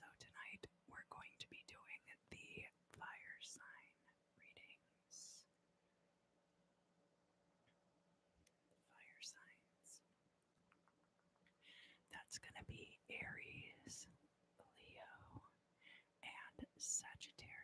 So tonight we're going to be doing the fire sign readings. Fire signs. That's going to be Aries, Leo, and Sagittarius.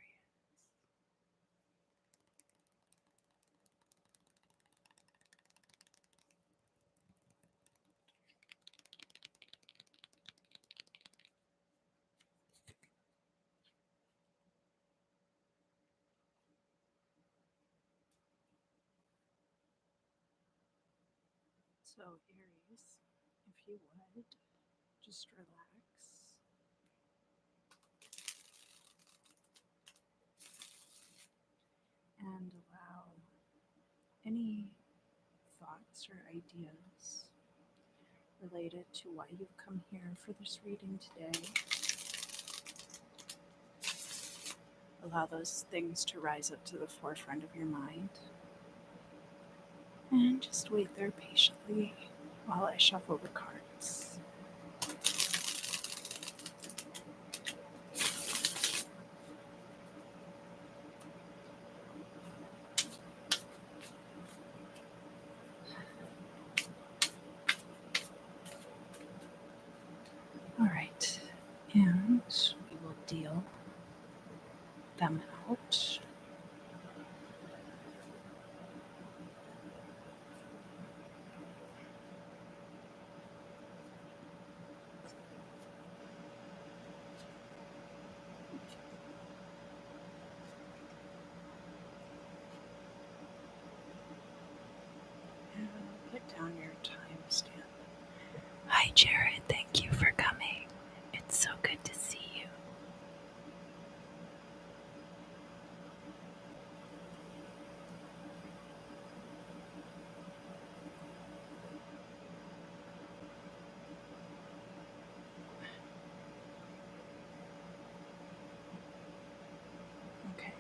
So, Aries, if you would, just relax and allow any thoughts or ideas related to why you've come here for this reading today. Allow those things to rise up to the forefront of your mind. And just wait there patiently while I shuffle the cards. All right, and we will deal them out. And put down your timestamp. Hi, Jared. Thank you for coming. It's so good to see you. Okay.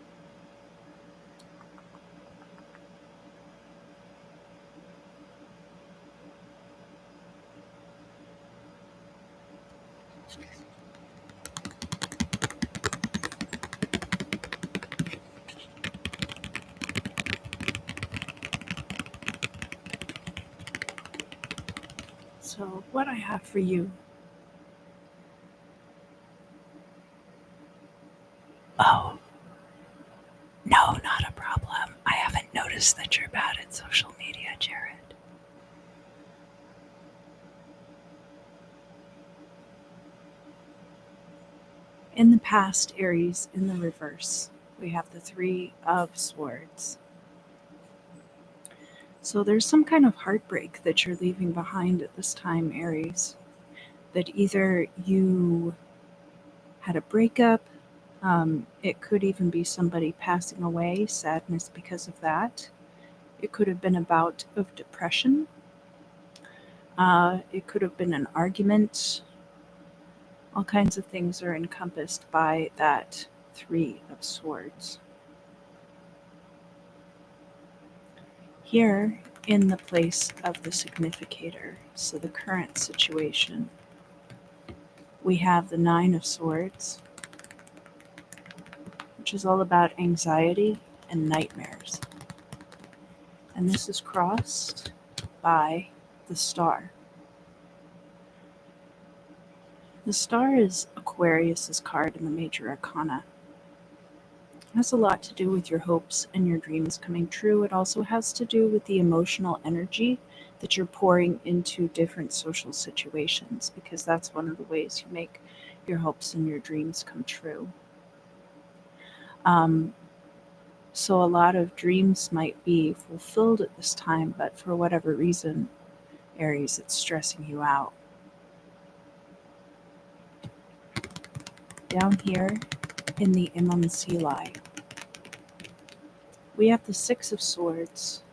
So, what I have for you. Oh, no, not a problem. I haven't noticed that you're bad at social media, Jared. In the past, Aries, in the reverse, we have the Three of Swords. So there's some kind of heartbreak that you're leaving behind at this time, Aries. That either you had a breakup, it could even be somebody passing away, sadness because of that. It could have been a bout of depression. It could have been an argument. All kinds of things are encompassed by that Three of Swords. Here, in the place of the significator, so the current situation, we have the Nine of Swords, which is all about anxiety and nightmares. And this is crossed by the Star. The Star is Aquarius's card in the major arcana. It has a lot to do with your hopes and your dreams coming true. It also has to do with the emotional energy that you're pouring into different social situations, because that's one of the ways you make your hopes and your dreams come true. So a lot of dreams might be fulfilled at this time, but for whatever reason, Aries, it's stressing you out. Down here in the Imam Silai, we have the Six of Swords,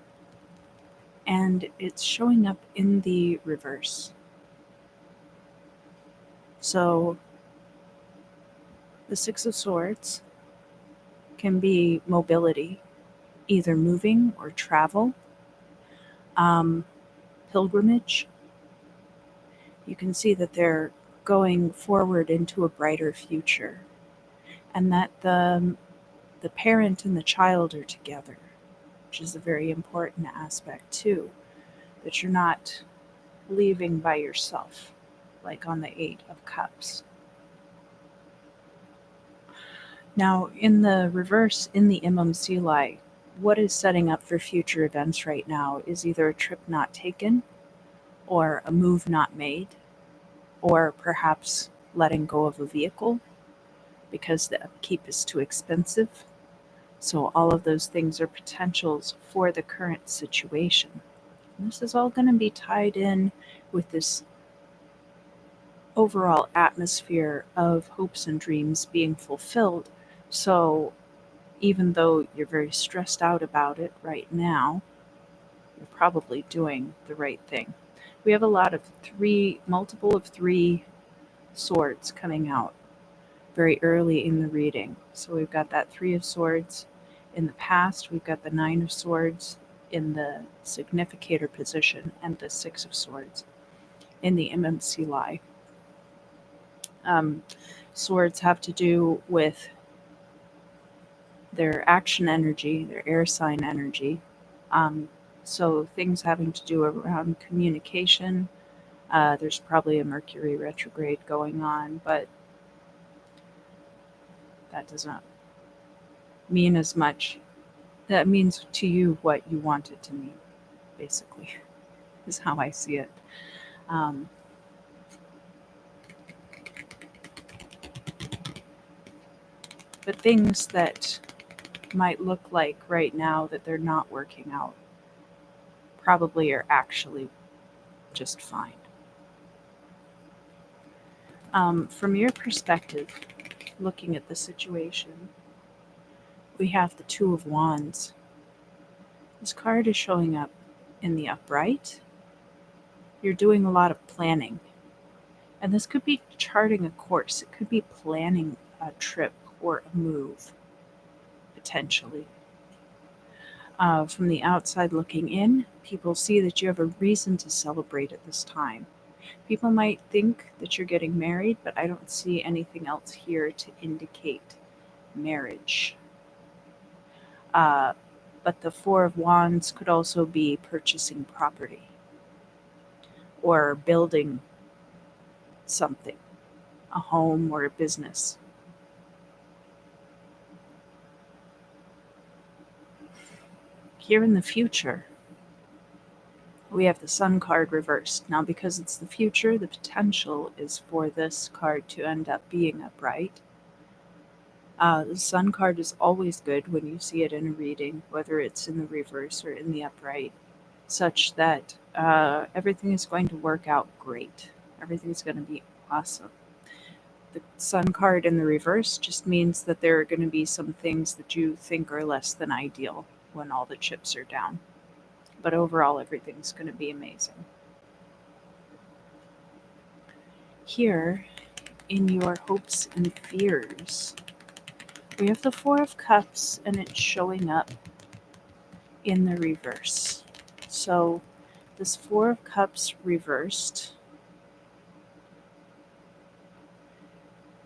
and it's showing up in the reverse. So the Six of Swords can be mobility, either moving or travel, pilgrimage. You can see that they're going forward into a brighter future, and that the parent and the child are together, which is a very important aspect too, that you're not leaving by yourself, like on the Eight of Cups. Now, in the reverse, in the MMCLI, what is setting up for future events right now is either a trip not taken, or a move not made, or perhaps letting go of a vehicle because the upkeep is too expensive. So, all of those things are potentials for the current situation. And this is all going to be tied in with this overall atmosphere of hopes and dreams being fulfilled. So, even though you're very stressed out about it right now, you're probably doing the right thing. We have a lot of multiple of three swords coming out very early in the reading. So we've got that Three of Swords in the past, we've got the Nine of Swords in the significator position, and the Six of Swords in the MMCLI. Swords have to do with their action energy, their air sign energy. So things having to do around communication. There's probably a Mercury retrograde going on, but that does not mean as much. That means to you what you want it to mean, basically, is how I see it. But things that might look like right now that they're not working out probably are actually just fine. From your perspective, looking at the situation, we have the Two of Wands. This card is showing up in the upright. You're doing a lot of planning. And this could be charting a course. It could be planning a trip or a move, potentially. From the outside looking in, people see that you have a reason to celebrate at this time. People might think that you're getting married, but I don't see anything else here to indicate marriage. But the Four of Wands could also be purchasing property or building something, a home or a business. Here in the future, we have the Sun card reversed. Now, because it's the future, the potential is for this card to end up being upright. The Sun card is always good when you see it in a reading, whether it's in the reverse or in the upright, such that everything is going to work out great. Everything's going to be awesome. The Sun card in the reverse just means that there are going to be some things that you think are less than ideal when all the chips are down. But overall, everything's going to be amazing. Here, in your hopes and fears, we have the Four of Cups, and it's showing up in the reverse. So this Four of Cups reversed,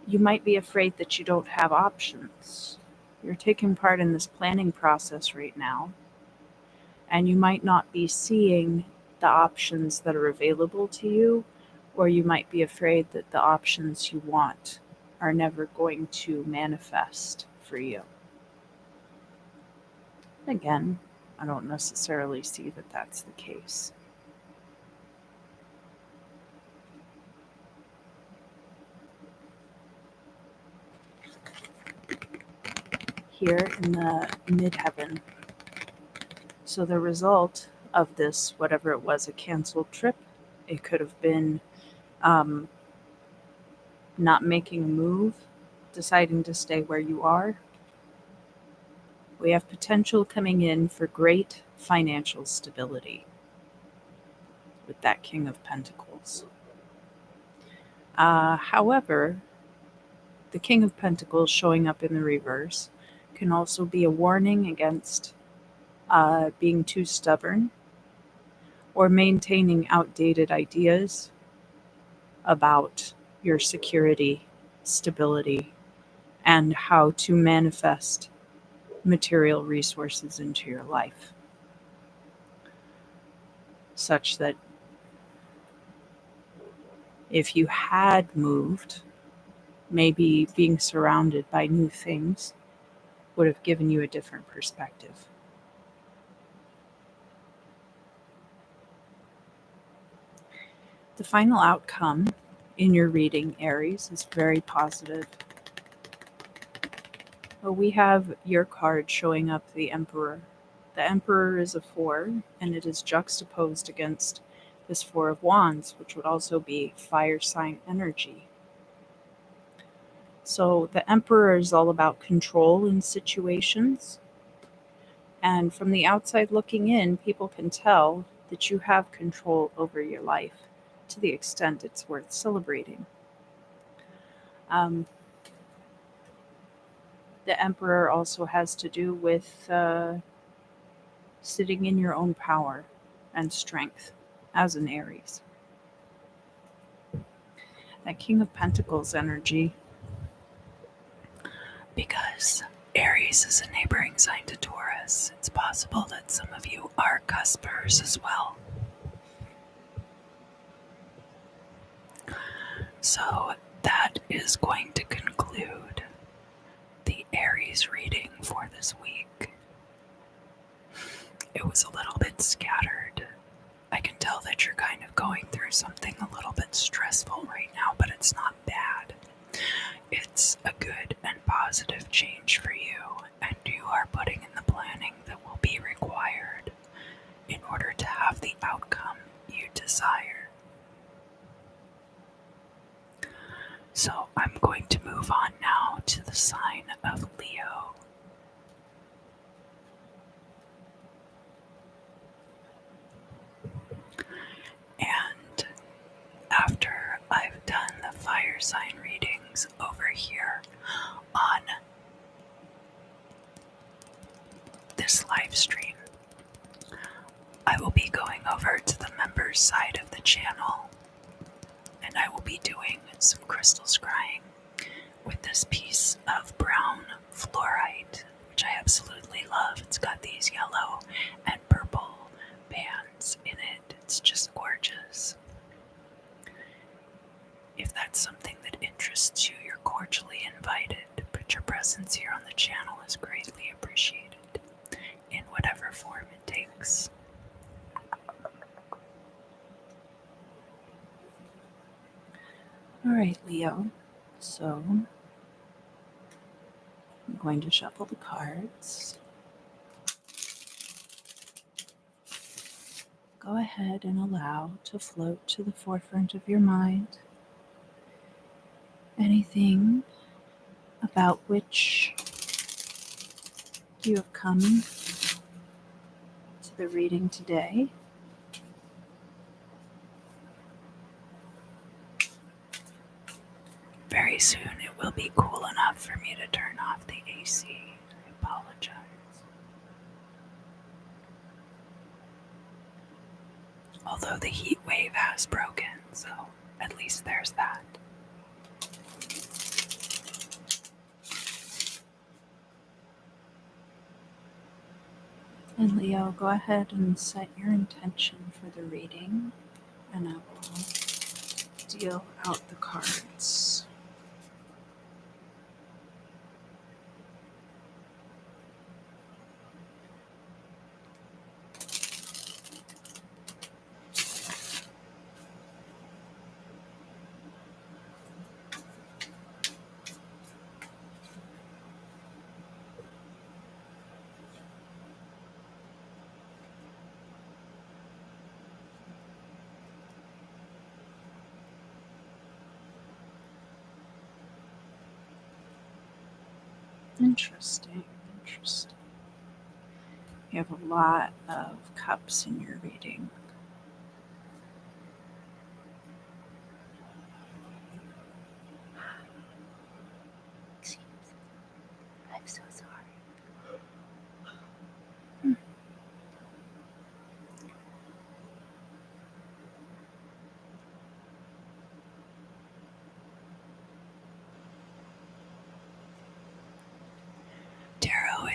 you might be afraid that you don't have options. You're taking part in this planning process right now, and you might not be seeing the options that are available to you, or you might be afraid that the options you want are never going to manifest for you. Again, I don't necessarily see that that's the case. Here in the midheaven, so the result of this, whatever it was, a canceled trip, it could have been not making a move, deciding to stay where you are. We have potential coming in for great financial stability with that King of Pentacles. However, the King of Pentacles showing up in the reverse can also be a warning against being too stubborn or maintaining outdated ideas about your security, stability, and how to manifest material resources into your life, such that if you had moved, maybe being surrounded by new things would have given you a different perspective. The final outcome in your reading, Aries, is very positive. Well, we have your card showing up, the Emperor. The Emperor is a 4, and it is juxtaposed against this 4 of Wands, which would also be fire sign energy. So the Emperor is all about control in situations. And from the outside looking in, people can tell that you have control over your life to the extent it's worth celebrating. The Emperor also has to do with sitting in your own power and strength as an Aries. That King of Pentacles energy, because Aries is a neighboring sign to Taurus, it's possible that some of you are cuspers as well. So that is going to conclude the Aries reading for this week. It was a little bit scattered. I can tell that you're kind of going through something a little bit stressful right now, but it's not bad. It's a good and positive change for you, and you are putting in the planning that will be required in order to have the outcome you desire. So I'm going to move on now to the sign of Leo. And after I've done the fire sign readings over here on this live stream, I will be going over to the members side of the channel, and I will be doing some crystal scrying with this piece of brown fluorite, which I absolutely love. It's got these yellow and purple bands in it. It's just gorgeous. If that's something that interests you, you're cordially invited, but your presence here on the channel is greatly appreciated in whatever form it takes. All right, Leo. So I'm going to shuffle the cards. Go ahead and allow to float to the forefront of your mind anything about which you have come to the reading today. Very soon it will be cool enough for me to turn off the AC. I apologize. Although the heat wave has broken, so at least there's that. And Leo, go ahead and set your intention for the reading, and I will deal out the cards. Interesting. You have a lot of cups in your reading. I'm so sorry.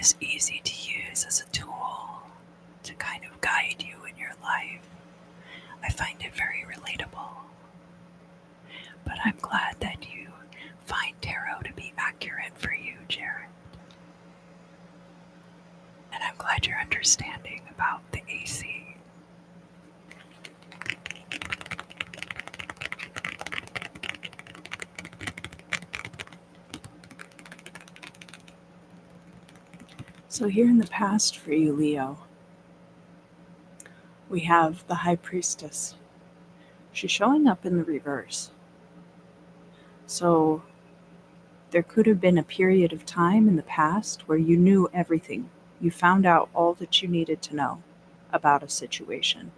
is easy to use as a tool to kind of guide you in your life. I find it very relatable. But I'm glad that you find tarot to be accurate for you, Jared. And I'm glad you're understanding about the AC. So here in the past for you, Leo, we have the High Priestess. She's showing up in the reverse. So there could have been a period of time in the past where you knew everything. You found out all that you needed to know about a situation.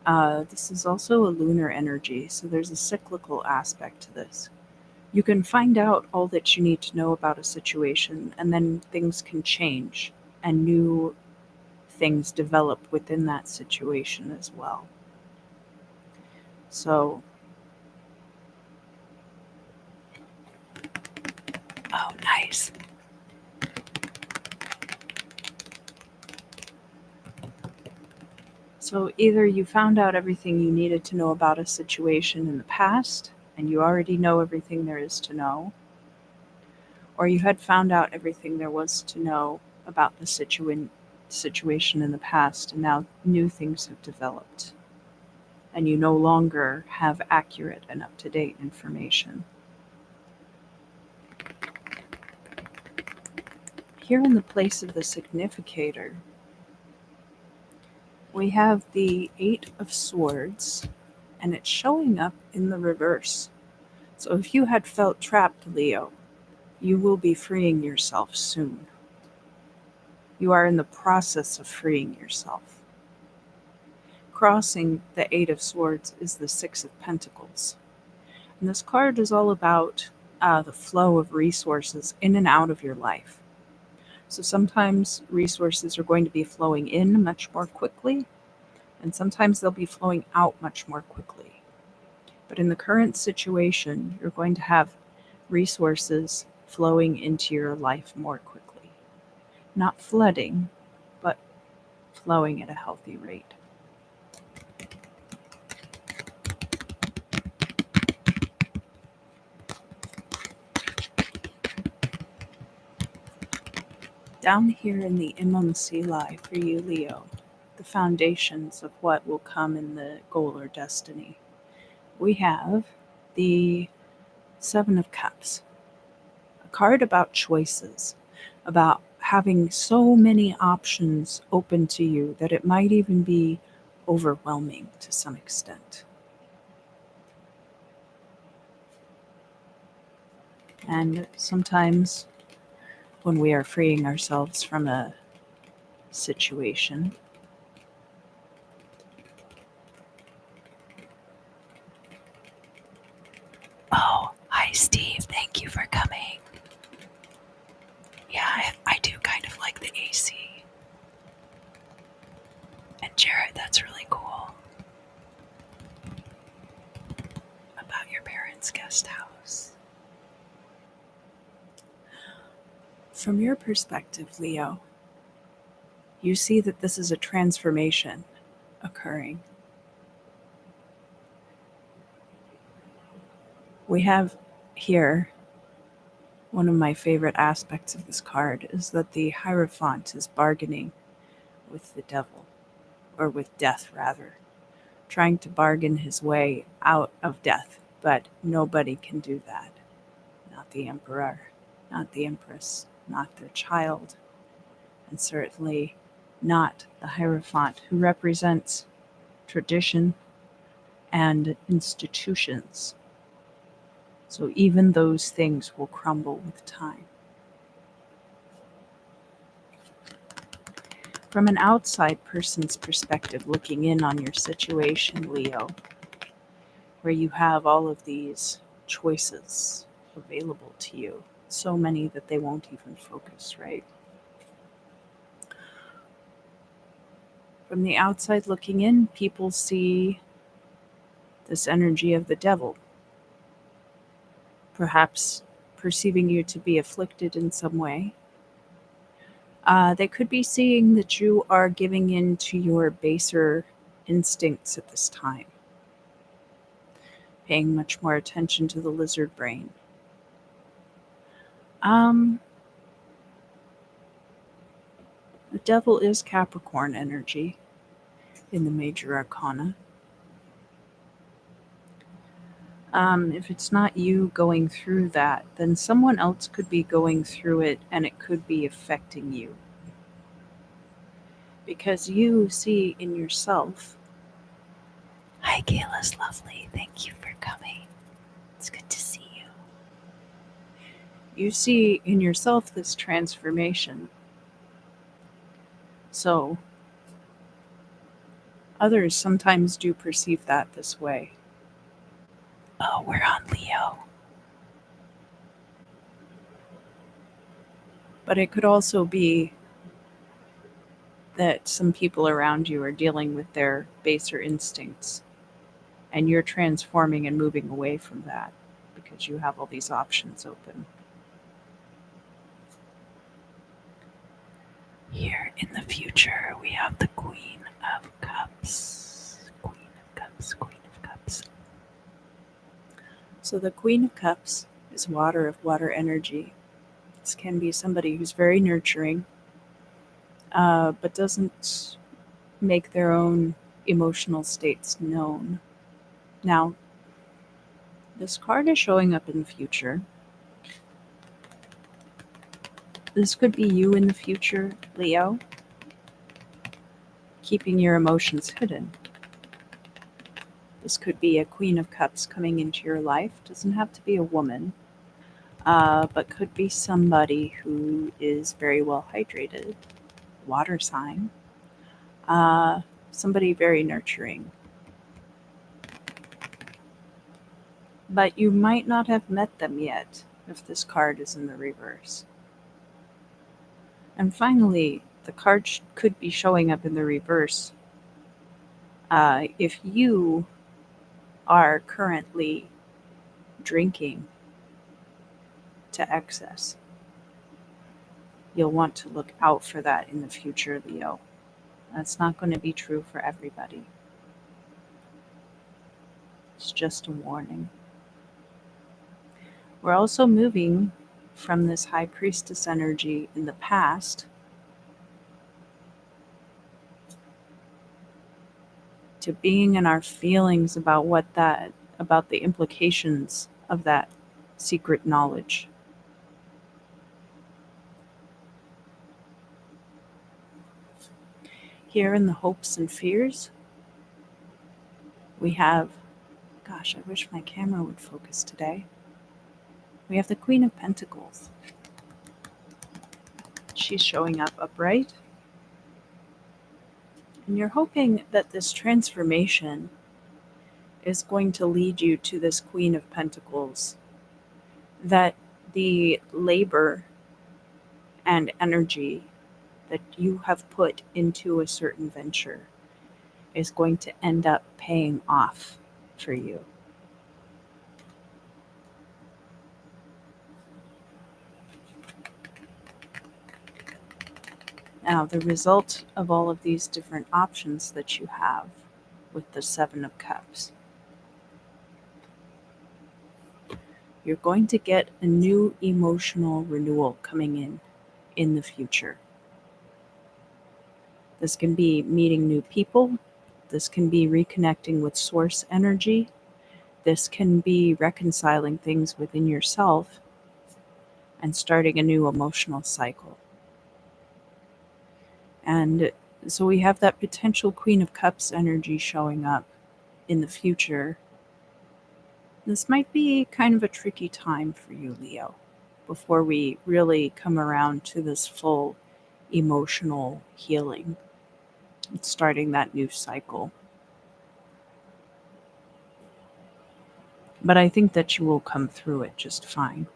This is also a lunar energy, so there's a cyclical aspect to this. You can find out all that you need to know about a situation, and then things can change, and new things develop within that situation as well. So, oh, nice. So either you found out everything you needed to know about a situation in the past, and you already know everything there is to know, or you had found out everything there was to know about the situation in the past, and now new things have developed, and you no longer have accurate and up-to-date information. Here in the place of the significator, we have the Eight of Swords, and it's showing up in the reverse. So if you had felt trapped, Leo, you will be freeing yourself soon. You are in the process of freeing yourself. Crossing the Eight of Swords is the Six of Pentacles. And this card is all about the flow of resources in and out of your life. So sometimes resources are going to be flowing in much more quickly, and sometimes they'll be flowing out much more quickly. But in the current situation, you're going to have resources flowing into your life more quickly. Not flooding, but flowing at a healthy rate. Down here in the Imam Sili for you, Leo, the foundations of what will come in the goal or destiny, we have the Seven of Cups, a card about choices, about having so many options open to you that it might even be overwhelming to some extent. And sometimes when we are freeing ourselves from a situation, oh, hi Steve, thank you for coming. Yeah, I do kind of like the AC. And Jared, that's really cool. About your parents' guest house. From your perspective, Leo, you see that this is a transformation occurring. We have here, one of my favorite aspects of this card is that the Hierophant is bargaining with the devil, or with death rather, trying to bargain his way out of death, but nobody can do that. Not the Emperor, not the Empress, not their child, and certainly not the Hierophant, who represents tradition and institutions. So even those things will crumble with time. From an outside person's perspective, looking in on your situation, Leo, where you have all of these choices available to you, so many that they won't even focus, right? From the outside looking in, people see this energy of the devil, perhaps perceiving you to be afflicted in some way, They could be seeing that you are giving in to your baser instincts at this time, paying much more attention to the lizard brain. The devil is Capricorn energy in the major arcana. If it's not you going through that, then someone else could be going through it and it could be affecting you. Because you see in yourself. Hi, Kayla's lovely. Thank you for coming. It's good to see you. You see in yourself this transformation. So, others sometimes do perceive that this way. Oh, we're on Leo. But it could also be that some people around you are dealing with their baser instincts, and you're transforming and moving away from that because you have all these options open. Here in the future, we have the Queen of Cups. Queen of Cups, Queen of Cups. So the Queen of Cups is water of water energy. This can be somebody who's very nurturing, but doesn't make their own emotional states known. Now, this card is showing up in the future. This could be you in the future, Leo, keeping your emotions hidden. This could be a Queen of Cups coming into your life. Doesn't have to be a woman, but could be somebody who is very well hydrated, water sign, somebody very nurturing. But you might not have met them yet if this card is in the reverse. And finally, the card could be showing up in the reverse if you are currently drinking to excess. You'll want to look out for that in the future, Leo. That's not going to be true for everybody. It's just a warning. We're also moving from this High Priestess energy in the past to being in our feelings about about the implications of that secret knowledge. Here in the hopes and fears, we have, gosh, I wish my camera would focus today. We have the Queen of Pentacles. She's showing up upright. And you're hoping that this transformation is going to lead you to this Queen of Pentacles, that the labor and energy that you have put into a certain venture is going to end up paying off for you. Now, the result of all of these different options that you have with the Seven of Cups, you're going to get a new emotional renewal coming in the future. This can be meeting new people. This can be reconnecting with source energy. This can be reconciling things within yourself and starting a new emotional cycle. And so we have that potential Queen of Cups energy showing up in the future. This might be kind of a tricky time for you, Leo, before we really come around to this full emotional healing and starting that new cycle. But I think that you will come through it just fine.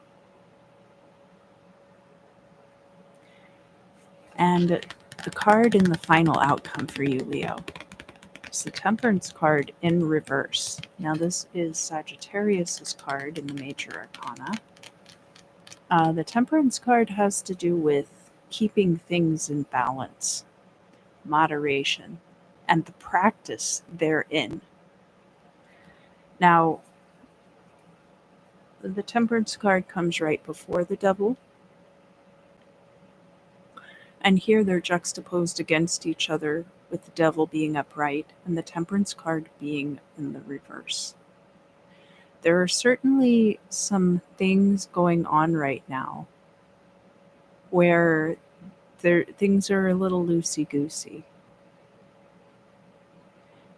And the card in the final outcome for you, Leo, is the Temperance card in reverse. Now, this is Sagittarius's card in the major arcana. The Temperance card has to do with keeping things in balance, moderation, and the practice therein. Now, the Temperance card comes right before the Devil, and here they're juxtaposed against each other, with the Devil being upright and the Temperance card being in the reverse. There are certainly some things going on right now where things are a little loosey-goosey.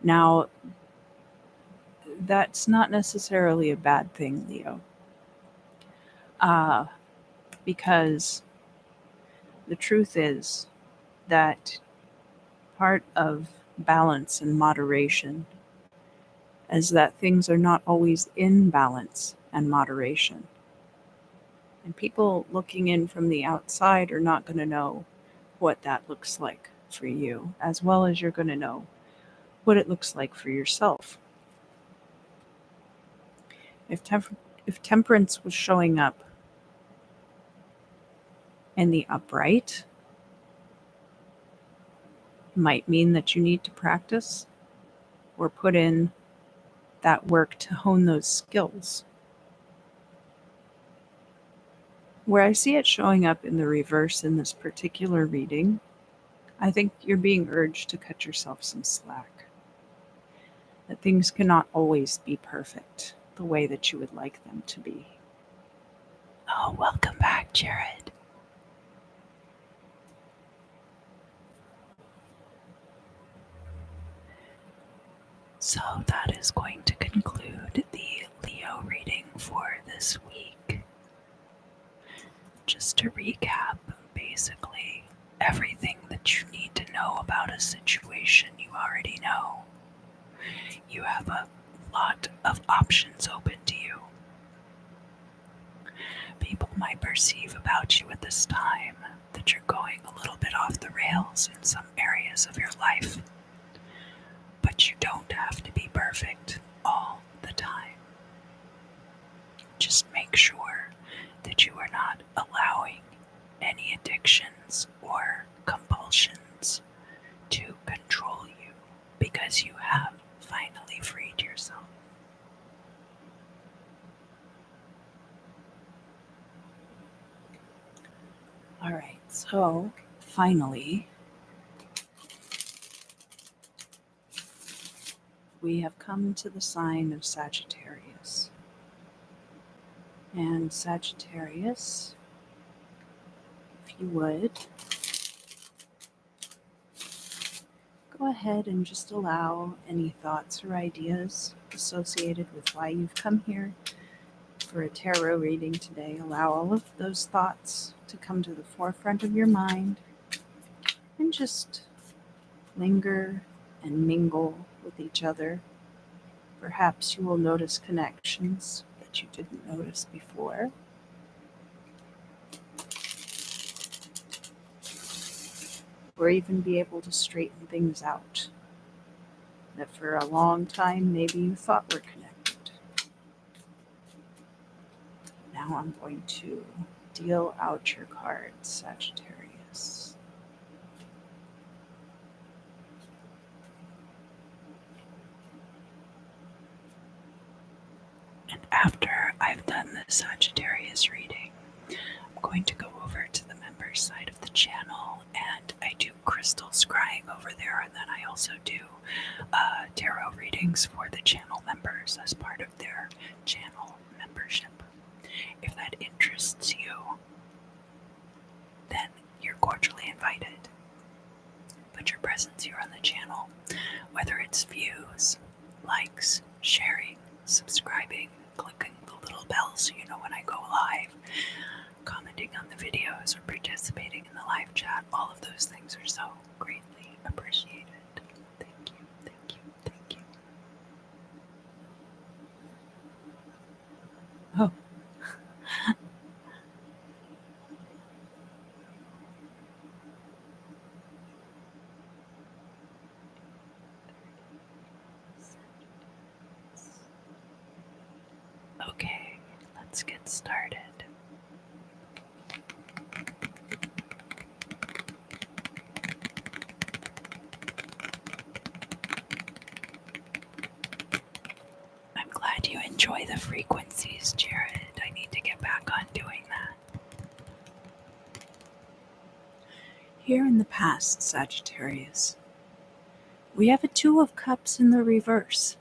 Now, that's not necessarily a bad thing, Leo, because the truth is that part of balance and moderation is that things are not always in balance and moderation. And people looking in from the outside are not going to know what that looks like for you, as well as you're going to know what it looks like for yourself. If temperance was showing up in the upright, it might mean that you need to practice or put in that work to hone those skills. Where I see it showing up in the reverse in this particular reading, I think you're being urged to cut yourself some slack. That things cannot always be perfect the way that you would like them to be. Oh, welcome back, Jared. So that is going to conclude the Leo reading for this week. Just to recap, basically, everything that you need to know about a situation you already know. You have a lot of options open to you. People might perceive about you at this time that you're going a little bit off the rails in some areas of your life. But you don't have to be perfect all the time. Just make sure that you are not allowing any addictions or compulsions to control you, because you have finally freed yourself. All right, so finally, we have come to the sign of Sagittarius. And Sagittarius, if you would, go ahead and just allow any thoughts or ideas associated with why you've come here for a tarot reading today. Allow all of those thoughts to come to the forefront of your mind and just linger and mingle with each other. Perhaps you will notice connections that you didn't notice before. Or even be able to straighten things out that for a long time maybe you thought were connected. Now I'm going to deal out your cards, Sagittarius. And after I've done the Sagittarius reading, I'm going to go over to the members side of the channel, and I do crystal scrying over there, and then I also do tarot readings for the channel members as part of their channel membership. If that interests you, then you're cordially invited. But your presence here on the channel, whether it's views, likes, sharing, subscribing, clicking the little bell so you know when I go live, commenting on the videos, or participating in the live chat, all of those things are so greatly appreciated. Thank you, thank you, thank you. Oh. Okay, let's get started. enjoy the frequencies, Jared. I need to get back on doing that. Here in the past, Sagittarius, we have a Two of Cups in the reverse.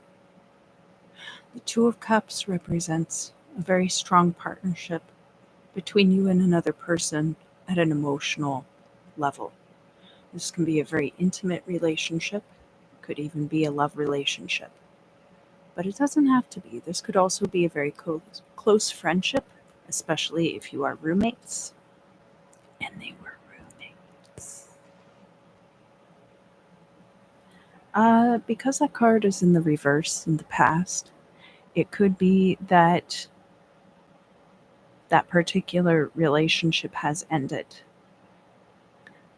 The Two of Cups represents a very strong partnership between you and another person at an emotional level. This can be a very intimate relationship, could even be a love relationship. But it doesn't have to be. This could also be a very close friendship, especially if you are roommates. And they were roommates. Because that card is in the reverse in the past, it could be that that particular relationship has ended.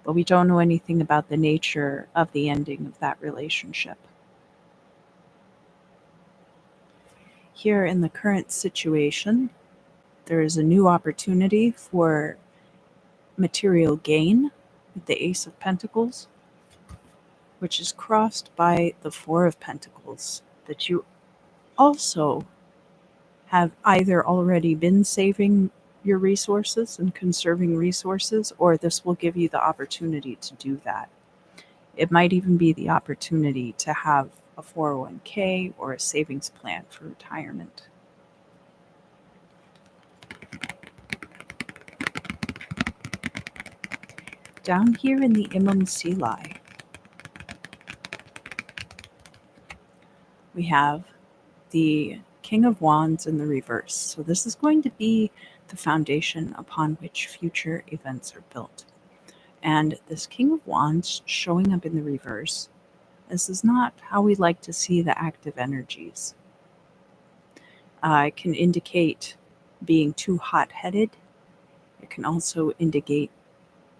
But we don't know anything about the nature of the ending of that relationship. Here in the current situation, there is a new opportunity for material gain with the Ace of Pentacles, which is crossed by the Four of Pentacles, that you also have either already been saving your resources and conserving resources, or this will give you the opportunity to do that. It might even be the opportunity to have a 401k or a savings plan for retirement. Down here in the Imam Silai, we have the King of Wands in the reverse. So this is going to be the foundation upon which future events are built. And this King of Wands showing up in the reverse, this is not how we like to see the active energies. It can indicate being too hot-headed. It can also indicate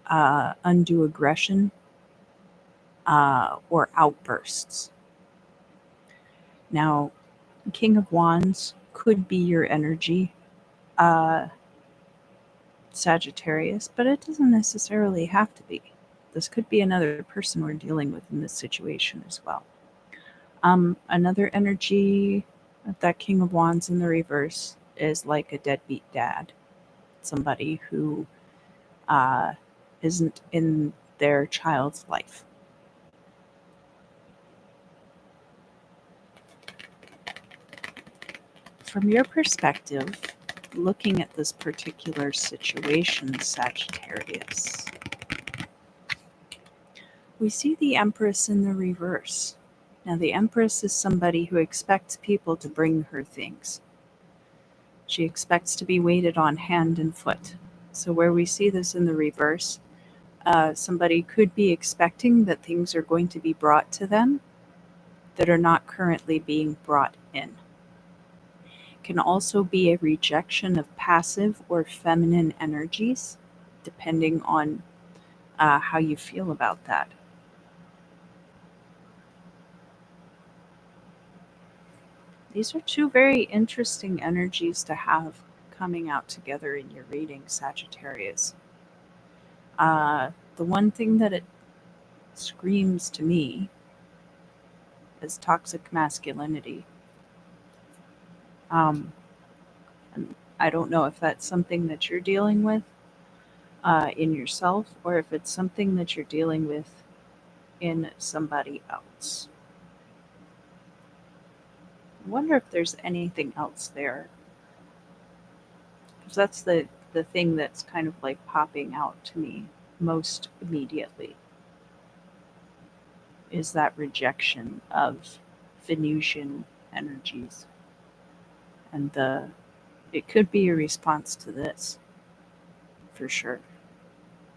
undue aggression or outbursts. Now, King of Wands could be your energy, Sagittarius, but it doesn't necessarily have to be. This could be another person we're dealing with in this situation as well. Another energy of that King of Wands in the reverse is like a deadbeat dad, somebody who isn't in their child's life. From your perspective, looking at this particular situation, Sagittarius, we see the Empress in the reverse. Now, the Empress is somebody who expects people to bring her things. She expects to be waited on hand and foot. So where we see this in the reverse, somebody could be expecting that things are going to be brought to them that are not currently being brought in. Can also be a rejection of passive or feminine energies, depending on how you feel about that. These are two very interesting energies to have coming out together in your reading, Sagittarius. The one thing that it screams to me is toxic masculinity. And I don't know if that's something that you're dealing with in yourself, or if it's something that you're dealing with in somebody else. I wonder if there's anything else there. Because that's the thing that's kind of like popping out to me most immediately, is that rejection of Venusian energies. And it could be a response to this, for sure.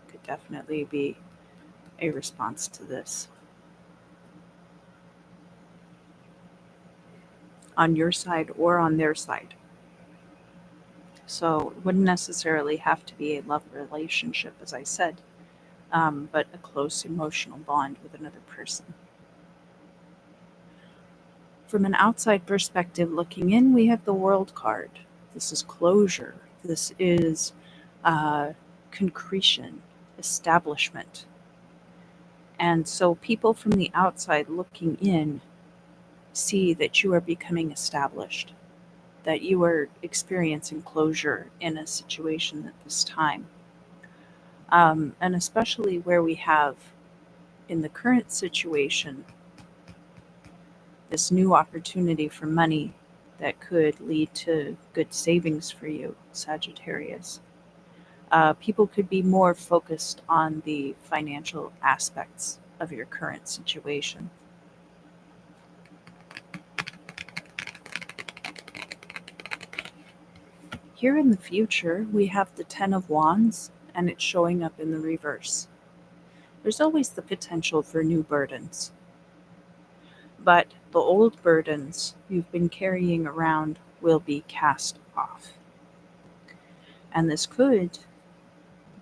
Could definitely be a response to this. On your side or on their side. So it wouldn't necessarily have to be a love relationship, as I said, but a close emotional bond with another person. From an outside perspective looking in, we have the World card. This is closure. This is concretion, establishment. And so people from the outside looking in see that you are becoming established, that you are experiencing closure in a situation at this time. And especially where we have in the current situation this new opportunity for money that could lead to good savings for you, Sagittarius. People could be more focused on the financial aspects of your current situation. Here in the future, we have the Ten of Wands, and it's showing up in the reverse. There's always the potential for new burdens. But the old burdens you've been carrying around will be cast off. And this could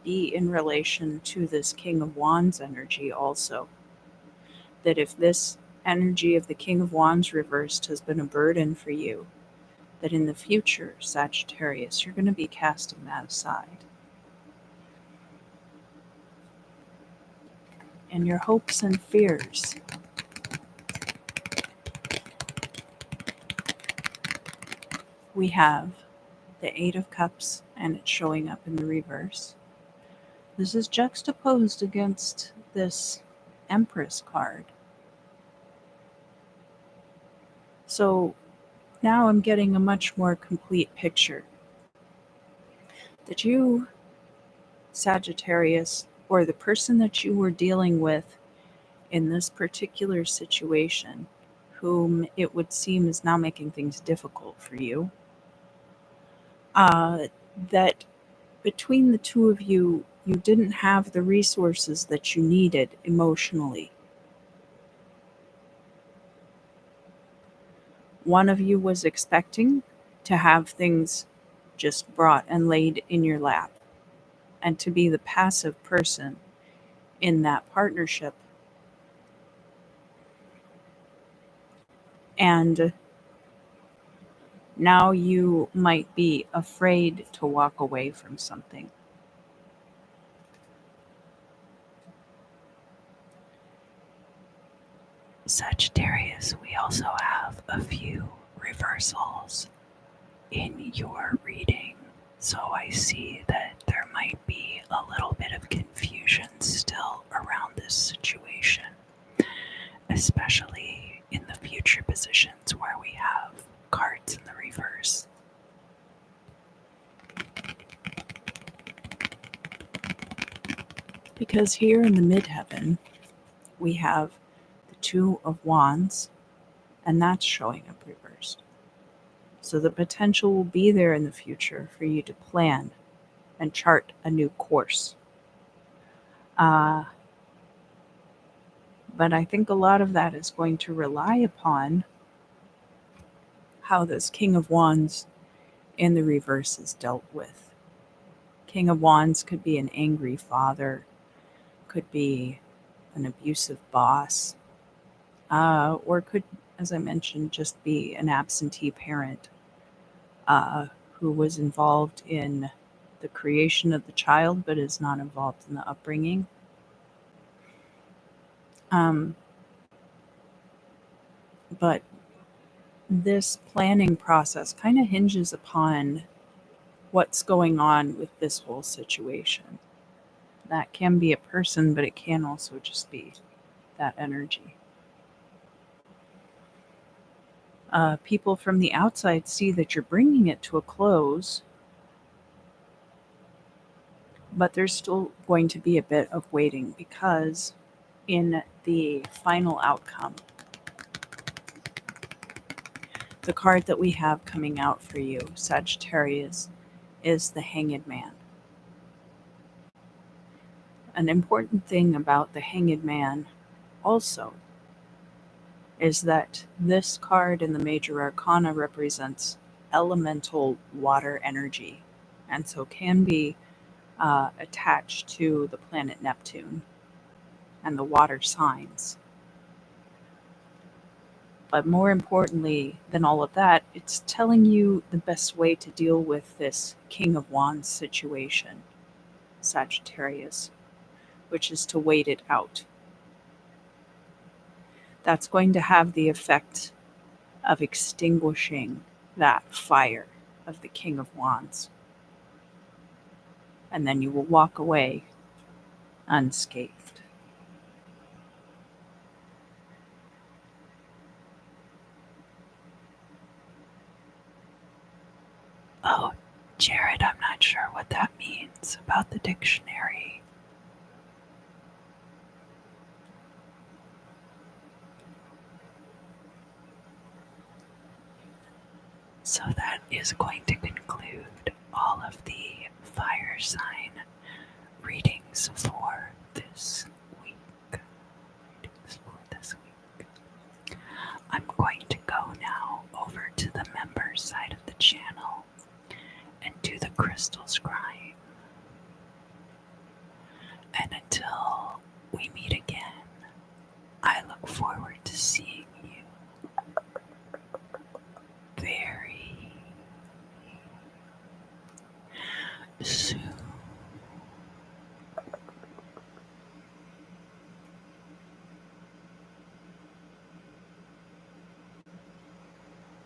be in relation to this King of Wands energy also. That if this energy of the King of Wands reversed has been a burden for you, that in the future, Sagittarius, you're going to be casting that aside. And your hopes and fears. We have the Eight of Cups, and it's showing up in the reverse. This is juxtaposed against this Empress card. So now I'm getting a much more complete picture that you, Sagittarius, or the person that you were dealing with in this particular situation, whom it would seem is now making things difficult for you, that between the two of you, you didn't have the resources that you needed emotionally. One of you was expecting to have things just brought and laid in your lap, and to be the passive person in that partnership. And now you might be afraid to walk away from something. Sagittarius, we also have a few reversals in your reading. So I see that there might be a little bit of confusion still around this situation, especially in the future positions where we have cards in the reverse. Because here in the midheaven, we have the Two of Wands, and that's showing up reversed. So the potential will be there in the future for you to plan and chart a new course. But I think a lot of that is going to rely upon how this King of Wands in the reverse is dealt with. King of Wands could be an angry father, could be an abusive boss, or could, as I mentioned, just be an absentee parent who was involved in the creation of the child but is not involved in the upbringing. But this planning process kind of hinges upon what's going on with this whole situation. That can be a person, but it can also just be that energy. People from the outside see that you're bringing it to a close, but there's still going to be a bit of waiting, because in the final outcome, the card that we have coming out for you, Sagittarius, is the Hanged Man. An important thing about the Hanged Man also is that this card in the Major Arcana represents elemental water energy, and so can be attached to the planet Neptune and the water signs. But more importantly than all of that, it's telling you the best way to deal with this King of Wands situation, Sagittarius, which is to wait it out. That's going to have the effect of extinguishing that fire of the King of Wands. And then you will walk away unscathed. Oh, Jared, I'm not sure what that means about the dictionary. So that is going to conclude all of the fire sign readings for this week. I'm going to go now over to the members side of the channel and do the crystals